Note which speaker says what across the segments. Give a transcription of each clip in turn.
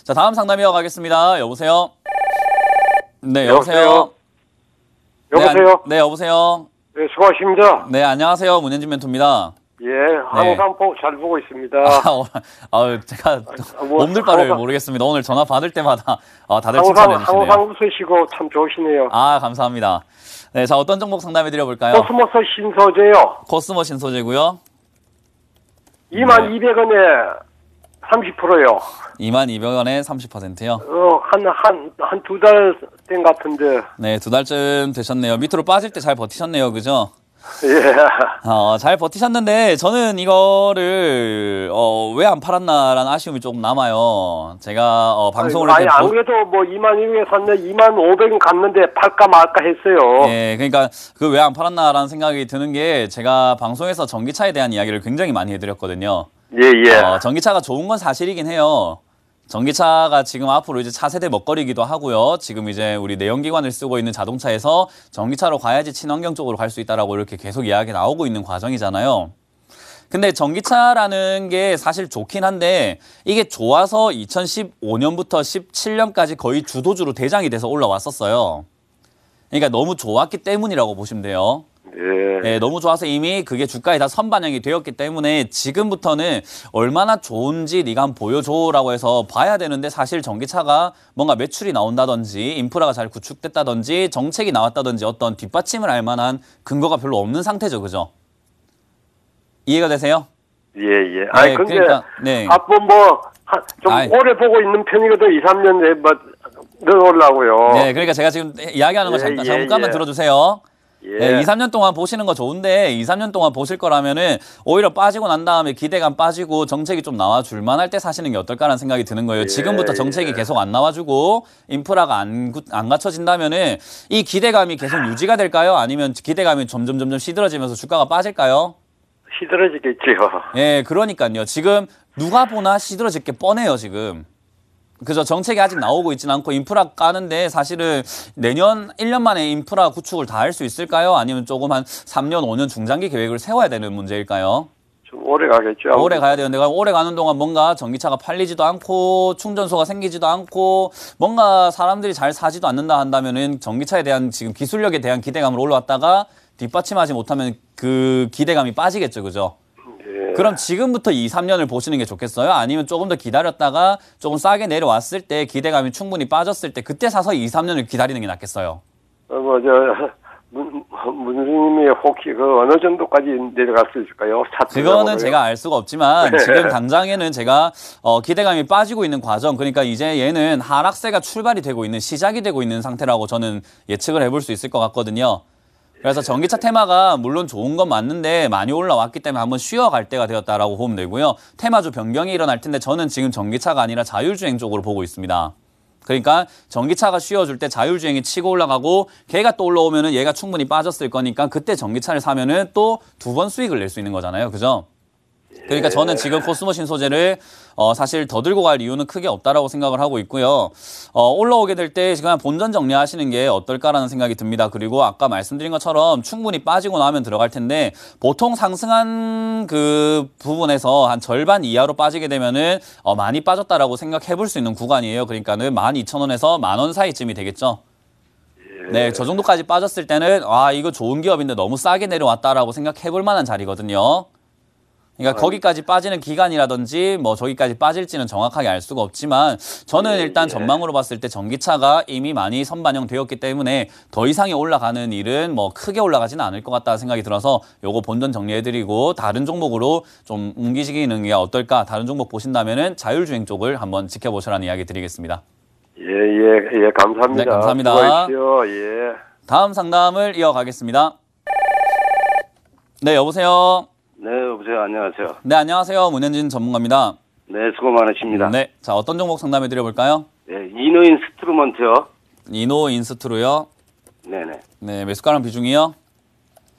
Speaker 1: 자, 다음 상담 이어가겠습니다. 여보세요? 네, 여보세요?
Speaker 2: 여보세요?
Speaker 1: 네, 여보세요?
Speaker 2: 네, 수고하십니다.
Speaker 1: 네, 안녕하세요. 문현진 멘토입니다.
Speaker 2: 예, 항상 잘 보고 있습니다.
Speaker 1: 제가 몸둘 바를 모르겠습니다. 오늘 전화 받을 때마다 다들
Speaker 2: 항상,
Speaker 1: 칭찬해 주시네요.
Speaker 2: 항상 웃으시고 참 좋으시네요.
Speaker 1: 아, 감사합니다. 네, 자, 어떤 종목 상담해 드려볼까요?
Speaker 2: 코스모스 신소재요.
Speaker 1: 코스모 신소재고요.
Speaker 2: 22,000원에 30%요.
Speaker 1: 22,000원에 30%요.
Speaker 2: 한 두 달 된 같은데.
Speaker 1: 네, 2달쯤 되셨네요. 밑으로 빠질 때 잘 버티셨네요. 그죠?
Speaker 2: 예.
Speaker 1: 잘 버티셨는데, 저는 이거를, 왜 안 팔았나라는 아쉬움이 조금 남아요. 제가, 방송을 할 때.
Speaker 2: 안 그래도 22,000원에 샀는데 25,000원 갔는데 팔까 말까 했어요.
Speaker 1: 예, 그러니까 그 왜 안 팔았나라는 생각이 드는 게, 제가 방송에서 전기차에 대한 이야기를 굉장히 많이 해드렸거든요.
Speaker 2: 예.
Speaker 1: 전기차가 좋은 건 사실이긴 해요. 전기차가 지금 앞으로 이제 차세대 먹거리기도 하고요. 지금 이제 우리 내연기관을 쓰고 있는 자동차에서 전기차로 가야지 친환경 쪽으로 갈 수 있다라고 이렇게 계속 이야기 나오고 있는 과정이잖아요. 근데 전기차라는 게 사실 좋긴 한데 이게 좋아서 2015년부터 17년까지 거의 주도주로 대장이 돼서 올라왔었어요. 그러니까 너무 좋았기 때문이라고 보시면 돼요. 네, 너무 좋아서 이미 그게 주가에 다 선반영이 되었기 때문에 지금부터는 얼마나 좋은지 네가 한번 보여줘라고 해서 봐야 되는데 사실 전기차가 뭔가 매출이 나온다든지 인프라가 잘 구축됐다든지 정책이 나왔다든지 어떤 뒷받침을 할 만한 근거가 별로 없는 상태죠. 그죠? 이해가 되세요?
Speaker 2: 예. 아니,
Speaker 1: 네,
Speaker 2: 근데
Speaker 1: 그러니까, 네.
Speaker 2: 앞으로 좀 오래 보고 있는 편이거든. 2, 3년 넣으려고요.
Speaker 1: 네, 그러니까 제가 지금 이야기하는 거 잠깐만 들어주세요. 네, 2, 3년 동안 보시는 거 좋은데 2, 3년 동안 보실 거라면은 오히려 빠지고 난 다음에 기대감 빠지고 정책이 좀 나와줄 만할 때 사시는 게 어떨까라는 생각이 드는 거예요. 지금부터 정책이 계속 안 나와주고 인프라가 안 갖춰진다면은 이 기대감이 계속 유지가 될까요? 아니면 기대감이 점점 시들어지면서 주가가 빠질까요?
Speaker 2: 시들어지겠지요.
Speaker 1: 예, 그러니까요. 지금 누가 보나 시들어질 게 뻔해요, 지금. 그죠. 정책이 아직 나오고 있지는 않고 인프라 까는데 사실은 내년 1년 만에 인프라 구축을 다 할 수 있을까요? 아니면 조금 한 3년, 5년 중장기 계획을 세워야 되는 문제일까요?
Speaker 2: 좀 오래 가겠죠.
Speaker 1: 오래 가야 되는데 오래 가는 동안 뭔가 전기차가 팔리지도 않고 충전소가 생기지도 않고 뭔가 사람들이 잘 사지도 않는다 한다면은 전기차에 대한 지금 기술력에 대한 기대감으로 올라왔다가 뒷받침하지 못하면 그 기대감이 빠지겠죠. 그죠? 그럼 지금부터 2, 3년을 보시는 게 좋겠어요? 아니면 조금 더 기다렸다가 조금 싸게 내려왔을 때 기대감이 충분히 빠졌을 때 그때 사서 2, 3년을 기다리는 게 낫겠어요?
Speaker 2: 문수님이 혹시 어느 정도까지 내려갔을까요?
Speaker 1: 그거는 제가 알 수가 없지만 지금 당장에는 제가 기대감이 빠지고 있는 과정, 그러니까 이제 얘는 하락세가 출발이 되고 있는 시작이 되고 있는 상태라고 저는 예측을 해볼 수 있을 것 같거든요. 그래서 전기차 테마가 물론 좋은 건 맞는데 많이 올라왔기 때문에 한번 쉬어갈 때가 되었다라고 보면 되고요. 테마주 변경이 일어날 텐데 저는 지금 전기차가 아니라 자율주행 쪽으로 보고 있습니다. 그러니까 전기차가 쉬어줄 때 자율주행이 치고 올라가고 걔가 또 올라오면은 얘가 충분히 빠졌을 거니까 그때 전기차를 사면은 또 2번 수익을 낼 수 있는 거잖아요. 그죠? 그러니까 저는 지금 코스모 신소재를 사실 더 들고 갈 이유는 크게 없다라고 생각을 하고 있고요. 올라오게 될 때 그냥 본전 정리하시는 게 어떨까라는 생각이 듭니다. 그리고 아까 말씀드린 것처럼 충분히 빠지고 나면 들어갈 텐데 보통 상승한 그 부분에서 한 절반 이하로 빠지게 되면은 많이 빠졌다라고 생각해 볼 수 있는 구간이에요. 그러니까는 12,000원에서 10,000원 사이쯤이 되겠죠. 네, 저 정도까지 빠졌을 때는 이거 좋은 기업인데 너무 싸게 내려왔다라고 생각해 볼 만한 자리거든요. 그러니까 거기까지 빠지는 기간이라든지 뭐 저기까지 빠질지는 정확하게 알 수가 없지만 저는 일단 전망으로 봤을 때 전기차가 이미 많이 선반영되었기 때문에 더 이상이 올라가는 일은 뭐 크게 올라가지는 않을 것 같다는 생각이 들어서 요거 본전 정리해드리고 다른 종목으로 좀 옮기시는 게 어떨까, 다른 종목 보신다면은 자율주행 쪽을 한번 지켜보시라는 이야기 드리겠습니다.
Speaker 2: 예, 감사합니다.
Speaker 1: 네, 감사합니다.
Speaker 2: 수고하십시오. 예.
Speaker 1: 다음 상담을 이어가겠습니다. 네, 여보세요.
Speaker 3: 네, 여보세요. 안녕하세요.
Speaker 1: 네, 안녕하세요. 문현진 전문가입니다.
Speaker 3: 네, 수고 많으십니다.
Speaker 1: 네, 자, 어떤 종목 상담해 드려볼까요?
Speaker 3: 네, 이노인스트루먼트요.
Speaker 1: 이노인스트루요.
Speaker 3: 네네.
Speaker 1: 네, 매수가랑 비중이요?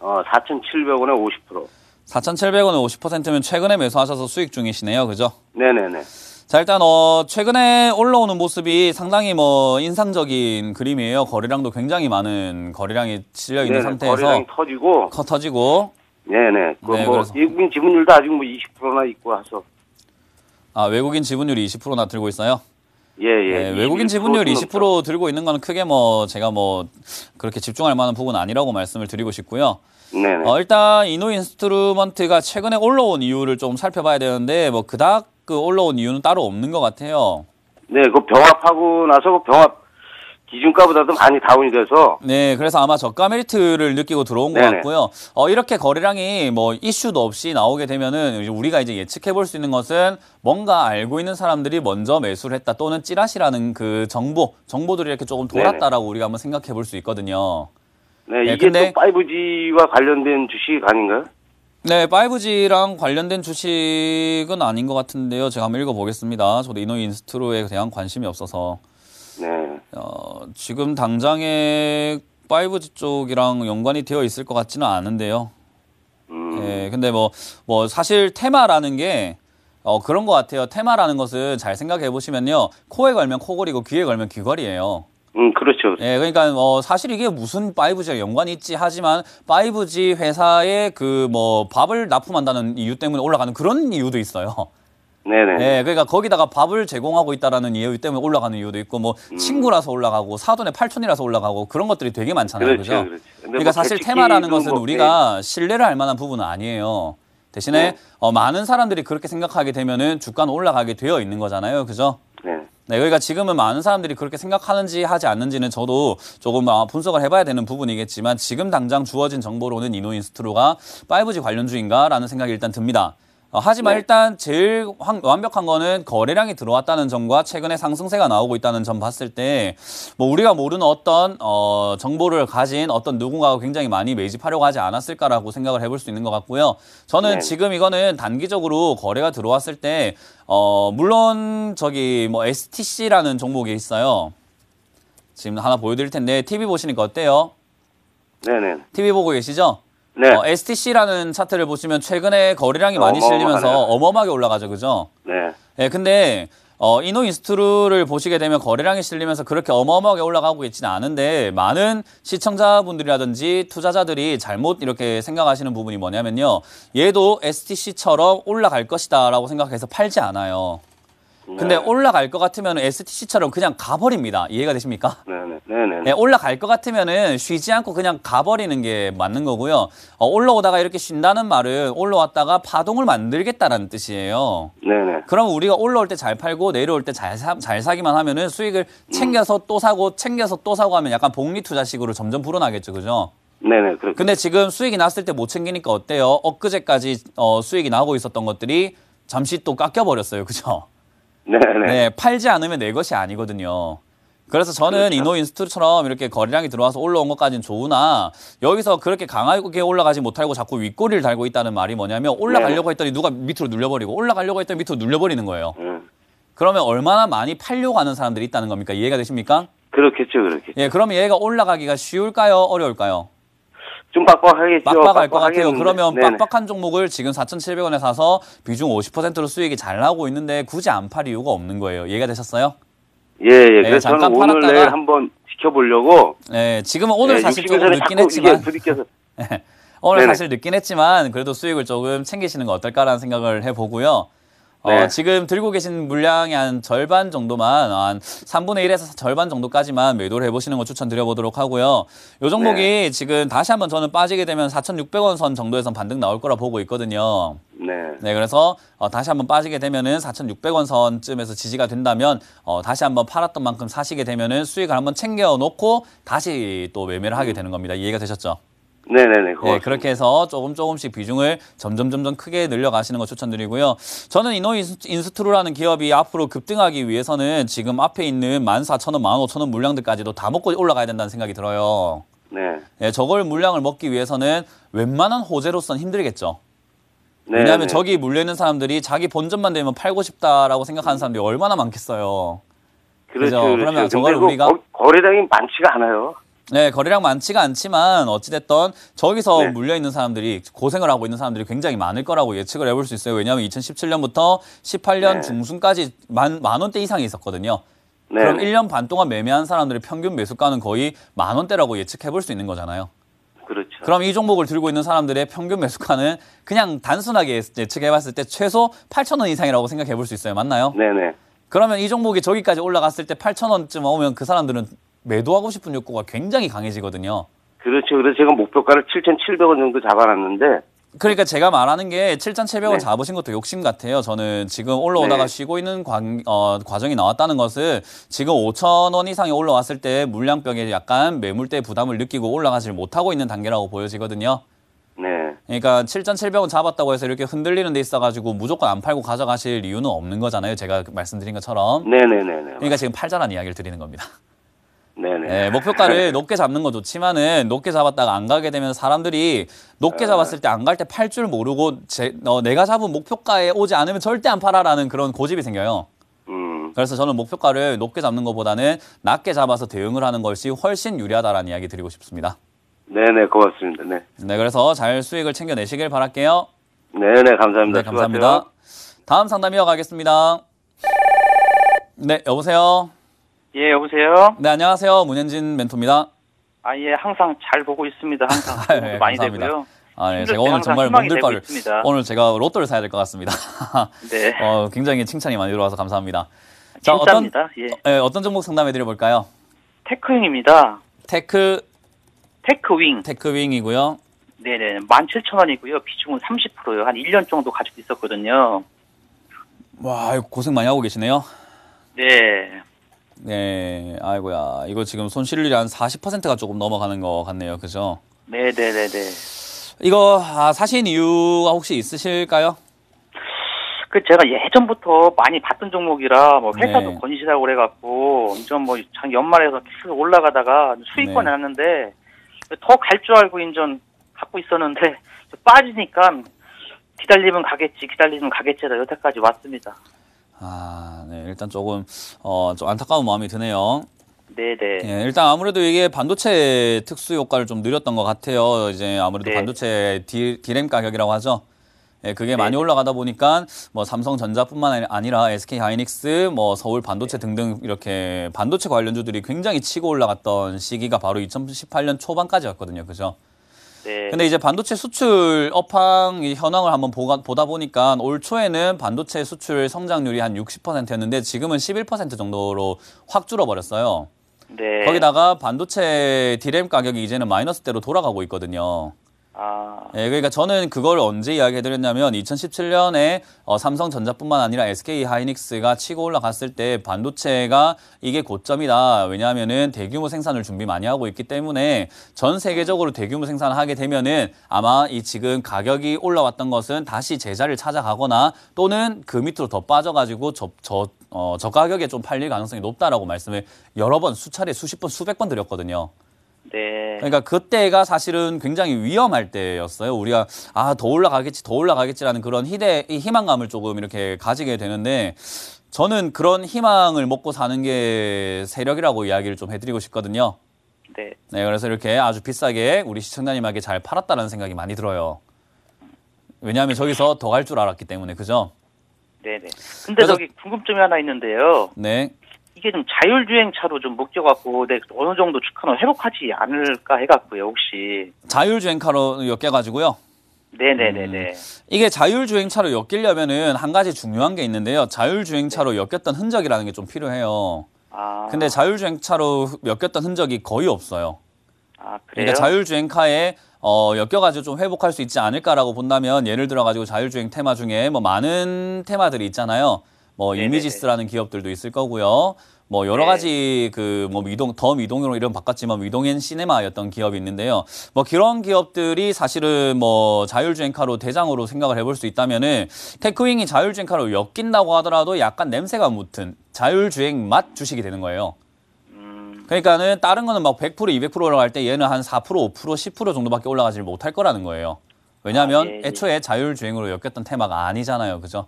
Speaker 3: 4,700원에 50%.
Speaker 1: 4,700원에 50%면 최근에 매수하셔서 수익 중이시네요. 그죠?
Speaker 3: 네네네.
Speaker 1: 자, 일단 최근에 올라오는 모습이 상당히 인상적인 그림이에요. 거래량도 굉장히 많은 거래량이 실려 있는 상태에서
Speaker 3: 거래량이 터지고.
Speaker 1: 터지고.
Speaker 3: 네네.
Speaker 1: 네,
Speaker 3: 외국인 지분율도 아직 20%나 있고 해서.
Speaker 1: 외국인 지분율이 20%나 들고 있어요?
Speaker 3: 예, 예.
Speaker 1: 외국인
Speaker 3: 21%
Speaker 1: 지분율
Speaker 3: 좀
Speaker 1: 20% 들고 있는 건 크게 뭐 제가 뭐 그렇게 집중할 만한 부분은 아니라고 말씀을 드리고 싶고요.
Speaker 3: 네네.
Speaker 1: 일단 이노 인스트루먼트가 최근에 올라온 이유를 좀 살펴봐야 되는데 뭐 그닥 그 올라온 이유는 따로 없는 것 같아요.
Speaker 3: 네, 그 병합하고 나서 그 병합 기준가보다도 많이 다운이 돼서.
Speaker 1: 네, 그래서 아마 저가 메리트를 느끼고 들어온 것
Speaker 3: 네네.
Speaker 1: 같고요. 이렇게 거래량이 뭐 이슈도 없이 나오게 되면은 우리가 이제 예측해 볼 수 있는 것은 뭔가 알고 있는 사람들이 먼저 매수를 했다 또는 찌라시라는 그 정보들이 이렇게 조금 돌았다라고 우리가 한번 생각해 볼 수 있거든요.
Speaker 3: 네,
Speaker 1: 네,
Speaker 3: 이게
Speaker 1: 근데-
Speaker 3: 또 5G와 관련된 주식 아닌가요?
Speaker 1: 네, 5G랑 관련된 주식은 아닌 것 같은데요. 제가 한번 읽어보겠습니다. 저도 이노 인스트루에 대한 관심이 없어서.
Speaker 3: 네.
Speaker 1: 지금 당장에 5G 쪽이랑 연관이 되어 있을 것 같지는 않은데요. 예, 근데 뭐 사실 테마라는 게 그런 것 같아요. 테마라는 것은 잘 생각해 보시면요. 코에 걸면 코걸이고 귀에 걸면 귀걸이에요.
Speaker 3: 그렇죠.
Speaker 1: 예, 그러니까 사실 이게 무슨 5G랑 연관이 있지 하지만 5G 회사에 그 뭐 밥을 납품한다는 이유 때문에 올라가는 그런 이유도 있어요.
Speaker 3: 네네.
Speaker 1: 예, 그러니까 거기다가 밥을 제공하고 있다라는 이유 때문에 올라가는 이유도 있고 뭐 친구라서 올라가고 사돈의 팔촌이라서 올라가고 그런 것들이 되게 많잖아요.
Speaker 3: 그렇죠,
Speaker 1: 그죠?
Speaker 3: 그렇죠. 근데
Speaker 1: 그러니까
Speaker 3: 뭐
Speaker 1: 사실
Speaker 3: 대치기도
Speaker 1: 테마라는 것은
Speaker 3: 뭐,
Speaker 1: 우리가 신뢰를 할 만한 부분은 아니에요. 대신에 많은 사람들이 그렇게 생각하게 되면은 주가는 올라가게 되어 있는 거잖아요. 그죠?
Speaker 3: 네.
Speaker 1: 네, 그러니까 지금은 많은 사람들이 그렇게 생각하는지 하지 않는지는 저도 조금 분석을 해봐야 되는 부분이겠지만 지금 당장 주어진 정보로는 이노인스트루가 5G 관련주인가라는 생각이 일단 듭니다. 하지만
Speaker 3: 네.
Speaker 1: 일단 제일 완벽한 거는 거래량이 들어왔다는 점과 최근에 상승세가 나오고 있다는 점 봤을 때 뭐 우리가 모르는 어떤 정보를 가진 어떤 누군가가 굉장히 많이 매집하려고 하지 않았을까라고 생각을 해볼 수 있는 것 같고요. 저는
Speaker 3: 네.
Speaker 1: 지금 이거는 단기적으로 거래가 들어왔을 때 물론 저기 뭐 STC라는 종목이 있어요. 지금 하나 보여드릴 텐데 TV 보시니까 어때요?
Speaker 3: 네네.
Speaker 1: TV 보고 계시죠?
Speaker 3: 네.
Speaker 1: STC라는 차트를 보시면 최근에 거래량이 많이
Speaker 3: 어마어마하네요.
Speaker 1: 실리면서 어마어마하게 올라가죠, 그죠?
Speaker 3: 네.
Speaker 1: 예, 근데 이노인스트루를 보시게 되면 거래량이 실리면서 그렇게 어마어마하게 올라가고 있지는 않은데 많은 시청자분들이라든지 투자자들이 잘못 이렇게 생각하시는 부분이 뭐냐면요. 얘도 STC처럼 올라갈 것이다라고 생각해서 팔지 않아요. 근데 올라갈 것 같으면 STC처럼 그냥 가버립니다. 이해가 되십니까?
Speaker 3: 네네. 네네.
Speaker 1: 네, 올라갈 것 같으면은 쉬지 않고 그냥 가버리는 게 맞는 거고요. 올라오다가 이렇게 쉰다는 말은 올라왔다가 파동을 만들겠다라는 뜻이에요.
Speaker 3: 네네.
Speaker 1: 그럼 우리가 올라올 때 잘 팔고 내려올 때 잘 사기만 하면은 수익을 챙겨서 또 사고 챙겨서 또 사고 하면 약간 복리 투자식으로 점점 불어나겠죠, 그죠?
Speaker 3: 네네. 그렇죠.
Speaker 1: 근데 지금 수익이 났을 때 못 챙기니까 어때요? 엊그제까지 수익이 나고 있었던 것들이 잠시 또 깎여버렸어요, 그죠?
Speaker 3: 네네.
Speaker 1: 네, 팔지 않으면 내 것이 아니거든요. 그래서 저는
Speaker 3: 그렇죠.
Speaker 1: 이노인스트처럼 이렇게 거래량이 들어와서 올라온 것까지는 좋으나 여기서 그렇게 강하게 올라가지 못하고 자꾸 윗꼬리를 달고 있다는 말이 뭐냐면 올라가려고 했더니 누가 밑으로 눌려버리고 올라가려고 했더니 밑으로 눌려버리는 거예요. 그러면 얼마나 많이 팔려고 하는 사람들이 있다는 겁니까? 이해가 되십니까?
Speaker 3: 그렇겠죠, 그렇겠죠.
Speaker 1: 예, 그러면 얘가 올라가기가 쉬울까요? 어려울까요?
Speaker 3: 좀 빡빡하겠죠.
Speaker 1: 빡빡할 것 같아요.
Speaker 3: 빡빡하겠는데.
Speaker 1: 그러면
Speaker 3: 네네.
Speaker 1: 빡빡한 종목을 지금 4,700원에 사서 비중 50%로 수익이 잘 나오고 있는데 굳이 안 팔 이유가 없는 거예요. 이해가 되셨어요?
Speaker 3: 예, 예. 그래서
Speaker 1: 잠깐
Speaker 3: 저는 오늘
Speaker 1: 팔았다가-
Speaker 3: 내일 한번 지켜보려고.
Speaker 1: 네, 지금은 오늘
Speaker 3: 네,
Speaker 1: 사실
Speaker 3: 60일
Speaker 1: 조금
Speaker 3: 전에
Speaker 1: 늦긴
Speaker 3: 자꾸
Speaker 1: 했지만
Speaker 3: 이게 부딪혀서.
Speaker 1: 오늘
Speaker 3: 네네.
Speaker 1: 사실 늦긴 했지만 그래도 수익을 조금 챙기시는 거 어떨까라는 생각을 해보고요.
Speaker 3: 네.
Speaker 1: 지금 들고 계신 물량의 한 절반 정도만, 한 3분의 1에서 절반 정도까지만 매도를 해보시는 거 추천드려보도록 하고요. 요 종목이
Speaker 3: 네.
Speaker 1: 지금 다시 한번 저는 빠지게 되면 4,600원 선 정도에선 반등 나올 거라 보고 있거든요.
Speaker 3: 네.
Speaker 1: 네, 그래서 다시 한번 빠지게 되면은 4,600원 선쯤에서 지지가 된다면 다시 한번 팔았던 만큼 사시게 되면은 수익을 한번 챙겨 놓고 다시 또 매매를 하게 되는 겁니다. 이해가 되셨죠?
Speaker 3: 네네네.
Speaker 1: 네, 그렇게 해서 조금씩 비중을 점점 크게 늘려가시는 거 추천드리고요. 저는 이노인스트루라는 기업이 앞으로 급등하기 위해서는 지금 앞에 있는 14,000원, 15,000원 물량들까지도 다 먹고 올라가야 된다는 생각이 들어요.
Speaker 3: 네.
Speaker 1: 네, 저걸 물량을 먹기 위해서는 웬만한 호재로서는 힘들겠죠.
Speaker 3: 네.
Speaker 1: 왜냐하면
Speaker 3: 네.
Speaker 1: 저기 물려있는 사람들이 자기 본전만 되면 팔고 싶다라고 생각하는 사람들이 얼마나 많겠어요.
Speaker 3: 그렇죠.
Speaker 1: 그죠?
Speaker 3: 그렇죠.
Speaker 1: 그러면
Speaker 3: 근데
Speaker 1: 저걸
Speaker 3: 그
Speaker 1: 우리가-
Speaker 3: 거래량이 많지가 않아요.
Speaker 1: 네, 거래량 많지가 않지만 어찌됐던 저기서
Speaker 3: 네.
Speaker 1: 물려있는 사람들이 고생을 하고 있는 사람들이 굉장히 많을 거라고 예측을 해볼 수 있어요. 왜냐하면 2017년부터 18년
Speaker 3: 네.
Speaker 1: 중순까지 만 원대 이상이 있었거든요.
Speaker 3: 네.
Speaker 1: 그럼 1년 반 동안 매매한 사람들의 평균 매수가는 거의 10,000원대라고 예측해 볼 수 있는 거잖아요.
Speaker 3: 그렇죠.
Speaker 1: 그럼 이 종목을 들고 있는 사람들의 평균 매수가는 그냥 단순하게 예측해 봤을 때 최소 8,000원 이상이라고 생각해 볼 수 있어요. 맞나요?
Speaker 3: 네네.
Speaker 1: 그러면 이 종목이 저기까지 올라갔을 때 8,000원쯤 오면 그 사람들은 매도하고 싶은 욕구가 굉장히 강해지거든요.
Speaker 3: 그렇죠. 그래서 제가 목표가를 7,700원 정도 잡아놨는데.
Speaker 1: 그러니까 제가 말하는 게 7,700원
Speaker 3: 네.
Speaker 1: 잡으신 것도 욕심 같아요. 저는 지금 올라오다가
Speaker 3: 네.
Speaker 1: 쉬고 있는 과정이 나왔다는 것은 지금 5,000원 이상이 올라왔을 때 물량벽에 약간 매물대 부담을 느끼고 올라가질 못하고 있는 단계라고 보여지거든요.
Speaker 3: 네.
Speaker 1: 그러니까 7,700원 잡았다고 해서 이렇게 흔들리는 데 있어가지고 무조건 안 팔고 가져가실 이유는 없는 거잖아요. 제가 말씀드린 것처럼.
Speaker 3: 네네네네.
Speaker 1: 그러니까 지금 팔자라는 이야기를 드리는 겁니다.
Speaker 3: 네네.
Speaker 1: 네, 목표가를 높게 잡는 거 좋지만은 높게 잡았다가 안 가게 되면 사람들이 높게 잡았을 때 안 갈 때 팔 줄 모르고 내가 잡은 목표가에 오지 않으면 절대 안 팔아라는 그런 고집이 생겨요. 그래서 저는 목표가를 높게 잡는 것보다는 낮게 잡아서 대응을 하는 것이 훨씬 유리하다라는 이야기 드리고 싶습니다.
Speaker 3: 네네, 고맙습니다. 네.
Speaker 1: 네, 그래서 잘 수익을 챙겨내시길 바랄게요.
Speaker 3: 네네, 감사합니다.
Speaker 1: 네, 감사합니다. 다음 상담 이어가겠습니다. 네, 여보세요?
Speaker 4: 예, 여보세요?
Speaker 1: 네, 안녕하세요. 문현진 멘토입니다.
Speaker 4: 아, 예, 항상 잘 보고 있습니다. 항상 도움도
Speaker 1: 네,
Speaker 4: 많이
Speaker 1: 감사합니다.
Speaker 4: 되고요.
Speaker 1: 아, 네,
Speaker 4: 힘들
Speaker 1: 제가
Speaker 4: 때
Speaker 1: 오늘
Speaker 4: 항상
Speaker 1: 정말
Speaker 4: 희망이
Speaker 1: 몸들
Speaker 4: 되고
Speaker 1: 바를
Speaker 4: 있습니다.
Speaker 1: 오늘 제가 로또를 사야 될 것 같습니다.
Speaker 4: 네.
Speaker 1: 굉장히 칭찬이 많이 들어와서 감사합니다.
Speaker 4: 진짜입니다. 예.
Speaker 1: 어떤 종목 상담해 드려 볼까요?
Speaker 4: 테크윙입니다.
Speaker 1: 테크윙이고요.
Speaker 4: 테크윙. 네네. 17,000원이고요. 비중은 30%요. 한 1년 정도 가지고 있었거든요.
Speaker 1: 와, 이거 고생 많이 하고 계시네요.
Speaker 4: 네.
Speaker 1: 네, 아이고야. 이거 지금 손실률이 한 40%가 조금 넘어가는 것 같네요. 그죠?
Speaker 4: 네네네네.
Speaker 1: 이거 사신 이유가 혹시 있으실까요?
Speaker 4: 제가 예전부터 많이 봤던 종목이라 뭐 회사도
Speaker 1: 네.
Speaker 4: 건실하고 그래갖고 좀 뭐 연말에서 계속 올라가다가 수익권
Speaker 1: 네.
Speaker 4: 났는데 더 갈 줄 알고 인전 갖고 있었는데 빠지니까 기다리면 가겠지라 여태까지 왔습니다.
Speaker 1: 아, 네. 일단 조금 좀 안타까운 마음이 드네요.
Speaker 4: 네네.
Speaker 1: 예, 일단 아무래도 이게 반도체 특수 효과를 좀 누렸던 것 같아요. 이제 아무래도
Speaker 4: 네.
Speaker 1: 반도체 디램 가격이라고 하죠. 예, 그게
Speaker 4: 네.
Speaker 1: 많이 올라가다 보니까 뭐 삼성전자뿐만 아니라 SK 하이닉스, 뭐 서울 반도체 등등 이렇게 반도체 관련주들이 굉장히 치고 올라갔던 시기가 바로 2018년 초반까지였거든요. 그죠?
Speaker 4: 네.
Speaker 1: 근데 이제 반도체 수출 업황 현황을 한번 보다 보니까 올 초에는 반도체 수출 성장률이 한 60%였는데 지금은 11% 정도로 확 줄어버렸어요.
Speaker 4: 네.
Speaker 1: 거기다가 반도체 디램 가격이 이제는 마이너스대로 돌아가고 있거든요.
Speaker 4: 아,
Speaker 1: 예, 그러니까 저는 그걸 언제 이야기해드렸냐면 2017년에 삼성전자뿐만 아니라 SK 하이닉스가 치고 올라갔을 때 반도체가 이게 고점이다. 왜냐하면은 대규모 생산을 준비 많이 하고 있기 때문에 전 세계적으로 대규모 생산을 하게 되면은 아마 이 지금 가격이 올라왔던 것은 다시 제자리를 찾아가거나 또는 그 밑으로 더 빠져가지고 저 가격에 좀 팔릴 가능성이 높다라고 말씀을 여러 번 수차례 수십 번 수백 번 드렸거든요.
Speaker 4: 네.
Speaker 1: 그러니까 그때가 사실은 굉장히 위험할 때였어요. 우리가 더 올라가겠지라는 그런 희망감을 조금 이렇게 가지게 되는데 저는 그런 희망을 먹고 사는 게 세력이라고 이야기를 좀 해드리고 싶거든요.
Speaker 4: 네.
Speaker 1: 네, 그래서 이렇게 아주 비싸게 우리 시청자님에게 잘 팔았다는 생각이 많이 들어요. 왜냐하면 저기서 더 갈 줄 알았기 때문에, 그죠?
Speaker 4: 네네. 근데
Speaker 1: 그래서-
Speaker 4: 저기 궁금점이 하나 있는데요.
Speaker 1: 네.
Speaker 4: 이게 좀 자율주행차로 좀 묶여갖고 어느 정도 주가는 회복하지 않을까 해갖고요, 혹시.
Speaker 1: 자율주행차로 엮여가지고요.
Speaker 4: 네네네네.
Speaker 1: 이게 자율주행차로 엮이려면은 한 가지 중요한 게 있는데요. 자율주행차로 엮였던 흔적이라는 게 좀 필요해요.
Speaker 4: 아.
Speaker 1: 근데 자율주행차로 엮였던 흔적이 거의 없어요.
Speaker 4: 아, 그래요?
Speaker 1: 그러니까 자율주행카에 엮여가지고 좀 회복할 수 있지 않을까라고 본다면 예를 들어가지고 자율주행 테마 중에 뭐 많은 테마들이 있잖아요. 뭐
Speaker 4: 네네네.
Speaker 1: 이미지스라는 기업들도 있을 거고요. 뭐 여러
Speaker 4: 네.
Speaker 1: 가지 그 뭐 미동으로 이름 바꿨지만 미동앤 시네마였던 기업이 있는데요. 뭐 그런 기업들이 사실은 뭐 자율주행카로 대장으로 생각을 해볼 수 있다면은 테크윙이 자율주행카로 엮인다고 하더라도 약간 냄새가 묻은 자율주행 맛 주식이 되는 거예요. 그러니까는 다른 거는 막 100%, 200% 올라갈 때 얘는 한 4%, 5%, 10% 정도밖에 올라가지 못할 거라는 거예요. 왜냐하면
Speaker 4: 예.
Speaker 1: 애초에 자율주행으로 엮였던 테마가 아니잖아요. 그죠?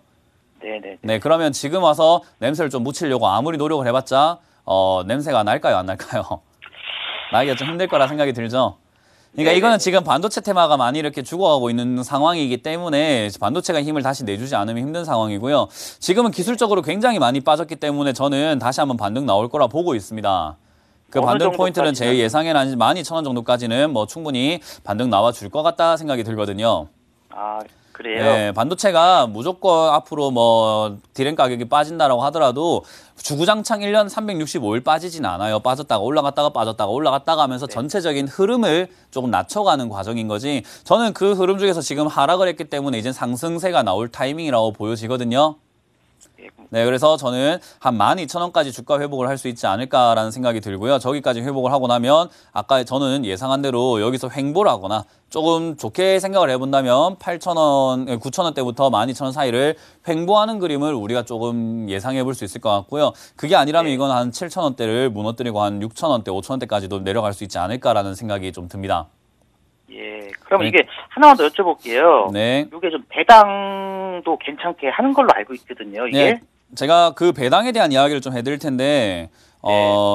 Speaker 4: 네네.
Speaker 1: 네, 그러면 지금 와서 냄새를 좀 묻히려고 아무리 노력을 해봤자 냄새가 날까요, 안 날까요? 나기가 좀 힘들 거라 생각이 들죠. 그러니까
Speaker 4: 네네.
Speaker 1: 이거는 지금 반도체 테마가 많이 이렇게 죽어가고 있는 상황이기 때문에 반도체가 힘을 다시 내주지 않으면 힘든 상황이고요. 지금은 기술적으로 굉장히 많이 빠졌기 때문에 저는 다시 한번 반등 나올 거라 보고 있습니다. 그
Speaker 4: 어느
Speaker 1: 반등 포인트는 제
Speaker 4: 정도까지는?
Speaker 1: 예상에는 한 12,000원 정도까지는 뭐 충분히 반등 나와 줄 것 같다 생각이 들거든요.
Speaker 4: 아, 그래요?
Speaker 1: 예, 반도체가 무조건 앞으로 뭐 디램 가격이 빠진다라고 하더라도 주구장창 1년 365일 빠지진 않아요. 빠졌다가 올라갔다가 빠졌다가 올라갔다가 하면서 전체적인 흐름을 조금 낮춰가는 과정인 거지. 저는 그 흐름 중에서 지금 하락을 했기 때문에 이제 상승세가 나올 타이밍이라고 보여지거든요. 네, 그래서 저는 한 12,000원까지 주가 회복을 할 수 있지 않을까라는 생각이 들고요. 저기까지 회복을 하고 나면 아까 저는 예상한 대로 여기서 횡보를 하거나 조금 좋게 생각을 해본다면 8,000원, 9,000원대부터 12,000원 사이를 횡보하는 그림을 우리가 조금 예상해 볼 수 있을 것 같고요. 그게 아니라면 이건 한 7,000원대를 무너뜨리고 한 6,000원대, 5,000원대까지도 내려갈 수 있지 않을까라는 생각이 좀 듭니다.
Speaker 4: 예. 그럼 이게 하나만 더 여쭤볼게요.
Speaker 1: 네.
Speaker 4: 이게 좀 배당도 괜찮게 하는 걸로 알고 있거든요. 이게.
Speaker 1: 네, 제가 그 배당에 대한 이야기를 좀 해드릴 텐데,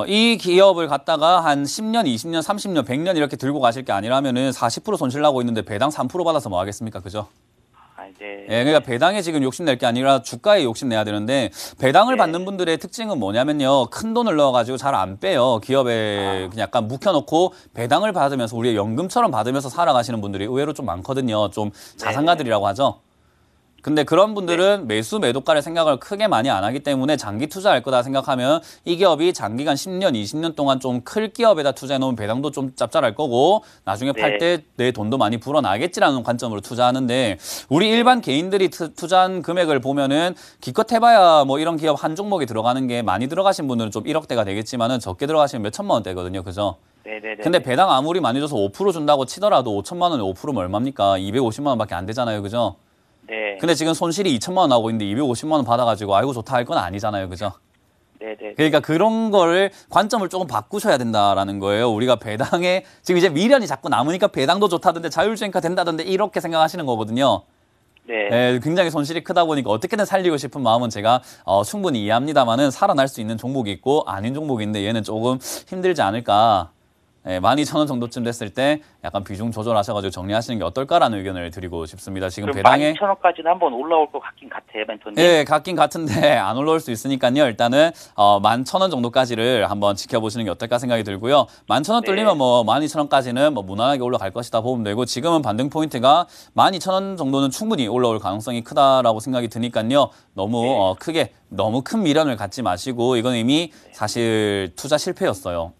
Speaker 1: 이 기업을 갖다가 한 10년, 20년, 30년, 100년 이렇게 들고 가실 게 아니라면은 40% 손실 나고 있는데 배당 3% 받아서 뭐 하겠습니까? 그죠?
Speaker 4: 네.
Speaker 1: 예, 그러니까 배당에 지금 욕심낼 게 아니라 주가에 욕심내야 되는데 배당을 받는 분들의 특징은 뭐냐면요. 큰 돈을 넣어가지고 잘 안 빼요. 기업에 그냥 약간 묵혀놓고 배당을 받으면서 우리의 연금처럼 받으면서 살아가시는 분들이 의외로 좀 많거든요. 좀 자산가들이라고 하죠. 근데 그런 분들은 매수 매도가를 생각을 크게 많이 안 하기 때문에 장기 투자할 거다 생각하면 이 기업이 장기간 10년, 20년 동안 좀 클 기업에다 투자해 놓으면 배당도 좀 짭짤할 거고 나중에 팔 때 내 돈도 많이 불어나겠지라는 관점으로 투자하는데 우리 일반 개인들이 투자한 금액을 보면은 기껏 해봐야 뭐 이런 기업 한 종목에 들어가는 게 많이 들어가신 분들은 좀 1억대가 되겠지만은 적게 들어가시면 몇 천만 원대거든요. 그죠?
Speaker 4: 네네네.
Speaker 1: 근데 배당 아무리 많이 줘서 5% 준다고 치더라도 5천만 원에 5%면 얼마입니까? 250만 원밖에 안 되잖아요. 그죠?
Speaker 4: 네.
Speaker 1: 근데 지금 손실이 2천만 원 나오고 있는데 250만 원 받아가지고 아이고 좋다 할 건 아니잖아요. 그죠?
Speaker 4: 네네.
Speaker 1: 그러니까 그런 거를 관점을 조금 바꾸셔야 된다라는 거예요. 우리가 배당에 지금 이제 미련이 자꾸 남으니까 배당도 좋다던데 자율주행화 된다던데 이렇게 생각하시는 거거든요.
Speaker 4: 네.
Speaker 1: 네, 굉장히 손실이 크다 보니까 어떻게든 살리고 싶은 마음은 제가 충분히 이해합니다만은 살아날 수 있는 종목이 있고 아닌 종목이 있는데 얘는 조금 힘들지 않을까. 네, 12,000원 정도쯤 됐을 때 약간 비중 조절하셔가지고 정리하시는 게 어떨까라는 의견을 드리고 싶습니다. 지금
Speaker 4: 그럼
Speaker 1: 배당에
Speaker 4: 12,000원까지는 한번 올라올 것 같긴 같아요, 멘토님.
Speaker 1: 네, 같긴 같은데 안 올라올 수 있으니까요. 일단은 11,000원 정도까지를 한번 지켜보시는 게 어떨까 생각이 들고요. 11,000원 뚫리면 뭐 12,000원까지는 뭐 무난하게 올라갈 것이다 보면 되고 지금은 반등 포인트가 12,000원 정도는 충분히 올라올 가능성이 크다라고 생각이 드니까요. 너무 크게 너무 큰 미련을 갖지 마시고 이건 이미 사실 투자 실패였어요.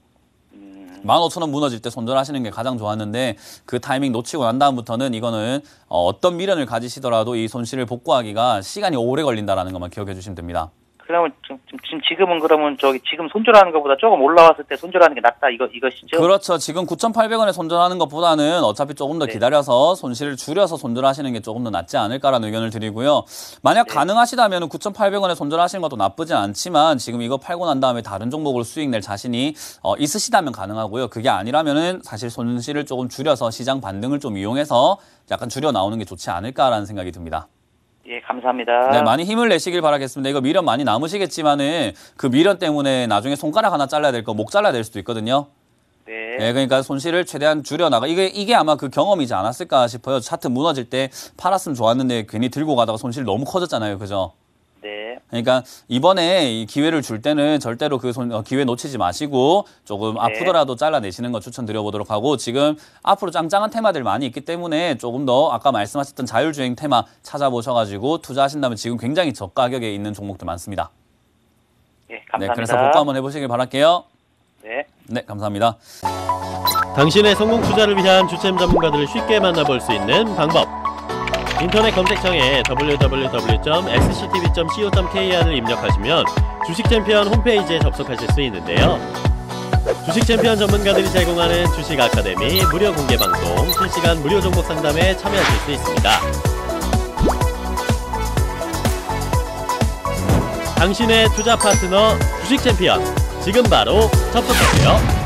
Speaker 1: 15,000원 무너질 때 손절하시는 게 가장 좋았는데 그 타이밍 놓치고 난 다음부터는 이거는 어떤 미련을 가지시더라도 이 손실을 복구하기가 시간이 오래 걸린다라는 것만 기억해 주시면 됩니다.
Speaker 4: 그러면 지금은 그러면 지금 손절하는 것보다 조금 올라왔을 때 손절하는 게 낫다 이것이죠?
Speaker 1: 그렇죠. 지금 9,800원에 손절하는 것보다는 어차피 조금 더 기다려서 손실을 줄여서 손절하시는 게 조금 더 낫지 않을까라는 의견을 드리고요. 만약 가능하시다면 9,800원에 손절하시는 것도 나쁘진 않지만 지금 이거 팔고 난 다음에 다른 종목으로 수익 낼 자신이 있으시다면 가능하고요. 그게 아니라면은 사실 손실을 조금 줄여서 시장 반등을 좀 이용해서 약간 줄여 나오는 게 좋지 않을까라는 생각이 듭니다.
Speaker 4: 예, 감사합니다.
Speaker 1: 네, 많이 힘을 내시길 바라겠습니다. 이거 미련 많이 남으시겠지만은 그 미련 때문에 나중에 손가락 하나 잘라야 될 거 목 잘라야 될 수도 있거든요.
Speaker 4: 네.
Speaker 1: 네, 그러니까 손실을 최대한 줄여나가. 이게 아마 그 경험이지 않았을까 싶어요. 차트 무너질 때 팔았으면 좋았는데 괜히 들고 가다가 손실이 너무 커졌잖아요. 그죠?
Speaker 4: 네.
Speaker 1: 그러니까 이번에 이 기회를 줄 때는 절대로 그 기회 놓치지 마시고 조금 아프더라도 잘라내시는 거 추천드려보도록 하고 지금 앞으로 짱짱한 테마들 많이 있기 때문에 조금 더 아까 말씀하셨던 자율주행 테마 찾아보셔가지고 투자하신다면 지금 굉장히 저가격에 있는 종목들 많습니다.
Speaker 4: 예, 감사합니다.
Speaker 1: 네, 그래서 복구 한번 해보시길 바랄게요.
Speaker 4: 네.
Speaker 1: 네, 감사합니다.
Speaker 5: 당신의 성공 투자를 위한 주템 전문가들을 쉽게 만나볼 수 있는 방법. 인터넷 검색창에 www.sctv.co.kr을 입력하시면 주식챔피언 홈페이지에 접속하실 수 있는데요. 주식챔피언 전문가들이 제공하는 주식 아카데미 무료 공개 방송, 실시간 무료 종목 상담에 참여하실 수 있습니다. 당신의 투자 파트너 주식챔피언, 지금 바로 접속하세요.